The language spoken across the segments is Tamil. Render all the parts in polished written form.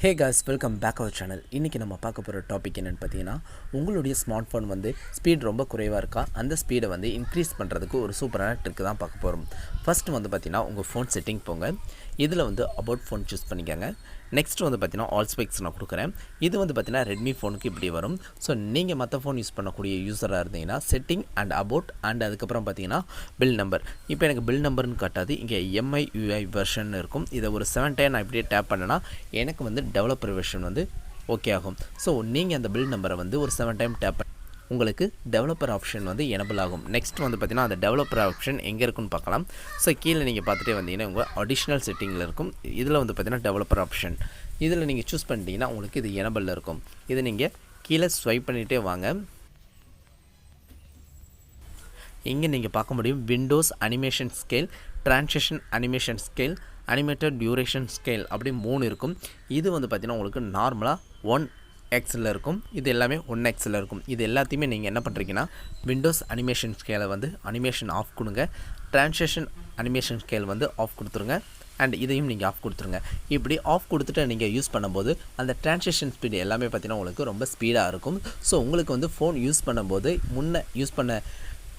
Hey guys, welcome back our channel. இன்றைக்கி நம்ம பார்க்க போகிற டாபிக் என்னென்னு பார்த்தீங்கன்னா, உங்களுடைய ஸ்மார்ட் ஃபோன் வந்து ஸ்பீட் ரொம்ப குறைவாக இருக்கா, அந்த ஸ்பீடை வந்து இன்க்ரீஸ் பண்ணுறதுக்கு ஒரு சூப்பரான ட்ரிக் தான் பார்க்க போகிறோம். ஃபஸ்ட்டு வந்து பார்த்தீங்கன்னா, உங்கள் ஃபோன் செட்டிங் போங்க. இதில் வந்து அபவுட் ஃபோன் சூஸ் பண்ணிக்கோங்க. நெக்ஸ்ட் வந்து பார்த்தீங்கன்னா, ஆல் ஸ்பெக்ஸ் நான் கொடுக்குறேன். இது வந்து பார்த்தீங்கன்னா ரெட்மி ஃபோனுக்கு இப்படி வரும். ஸோ நீங்கள் மற்ற ஃபோன் யூஸ் பண்ணக்கூடிய யூஸராக இருந்தீங்கன்னா செட்டிங் அண்ட் அபவுட் அண்ட் அதுக்கப்புறம் பார்த்தீங்கன்னா பில் நம்பர். இப்போ எனக்கு பில் நம்பர்னு காட்டாது, இங்கே MIUI வெர்ஷன் இருக்கும். இதை ஒரு 7 டைம் நான் இப்படியே டேப் பண்ணேன்னா எனக்கு வந்து டெவலப்பர் வெர்ஷன் வந்து ஓகே ஆகும். ஸோ நீங்கள் அந்த பில் நம்பரை வந்து ஒரு 7 டைம் டேப் உங்களுக்கு டெவலப்பர் ஆப்ஷன் வந்து எனபிள் ஆகும். நெக்ஸ்ட் வந்து பார்த்திங்கன்னா அந்த டெவலப்பர் ஆப்ஷன் எங்கே இருக்குன்னு பார்க்கலாம். ஸோ கீழே நீங்கள் பார்த்துட்டே வந்தீங்கன்னா உங்கள் அடிஷ்னல் செட்டிங்கில் இருக்கும். இதில் வந்து பார்த்திங்கன்னா டெவலப்பர் ஆப்ஷன் இதில் நீங்கள் சூஸ் பண்ணிட்டீங்கன்னா உங்களுக்கு இது எனபிளில் இருக்கும். இதை நீங்கள் கீழே ஸ்வைப் பண்ணிகிட்டே வாங்க. இங்கே நீங்கள் பார்க்க முடியும் Windows animation scale, transition animation scale, animated duration scale அப்படி 3 இருக்கும். இது வந்து பார்த்திங்கன்னா உங்களுக்கு நார்மலாக 1x இருக்கும். இது எல்லாமே 1x இருக்கும். இது எல்லாத்தையுமே நீங்கள் என்ன பண்ணுறீங்கன்னா விண்டோஸ் அனிமேஷன் ஸ்கேலை வந்து அனிமேஷன் ஆஃப் கொடுங்க, ட்ரான்சிஷன் அனிமேஷன் ஸ்கேல் வந்து ஆஃப் கொடுத்துருங்க, அண்ட் இதையும் நீங்கள் ஆஃப் கொடுத்துருங்க. இப்படி ஆஃப் கொடுத்துட்டு நீங்கள் யூஸ் பண்ணும்போது அந்த ட்ரான்சிஷன் ஸ்பீடு எல்லாமே பார்த்திங்கன்னா உங்களுக்கு ரொம்ப ஸ்பீடாக இருக்கும். ஸோ உங்களுக்கு வந்து ஃபோன் யூஸ் பண்ணும்போது முன்னே யூஸ் பண்ண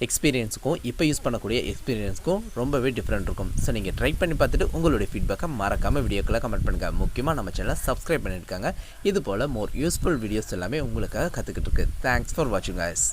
எக்ஸ்பீரியன்ஸுக்கும் இப்போ யூஸ் பண்ணக்கூடிய எக்ஸ்பீரியன்ஸுக்கும் ரொம்பவே டிஃப்ரெண்ட் இருக்கும். ஸோ நீங்கள் ட்ரை பண்ணி பார்த்துட்டு உங்களுடைய ஃபீட்பேக்கை மறக்காமல் வீடியோக்களை கமெண்ட் பண்ணுங்கள். முக்கியமாக நம்ம சேனலை சப்ஸ்கிரைப் பண்ணியிருக்காங்க. இது போல் மோர் யூஸ்ஃபுல் வீடியோஸ் எல்லாமே உங்களுக்காக கற்றுக்கிட்டு இருக்கு. தேங்க்ஸ் ஃபார் வாட்சிங் காய்ஸ்.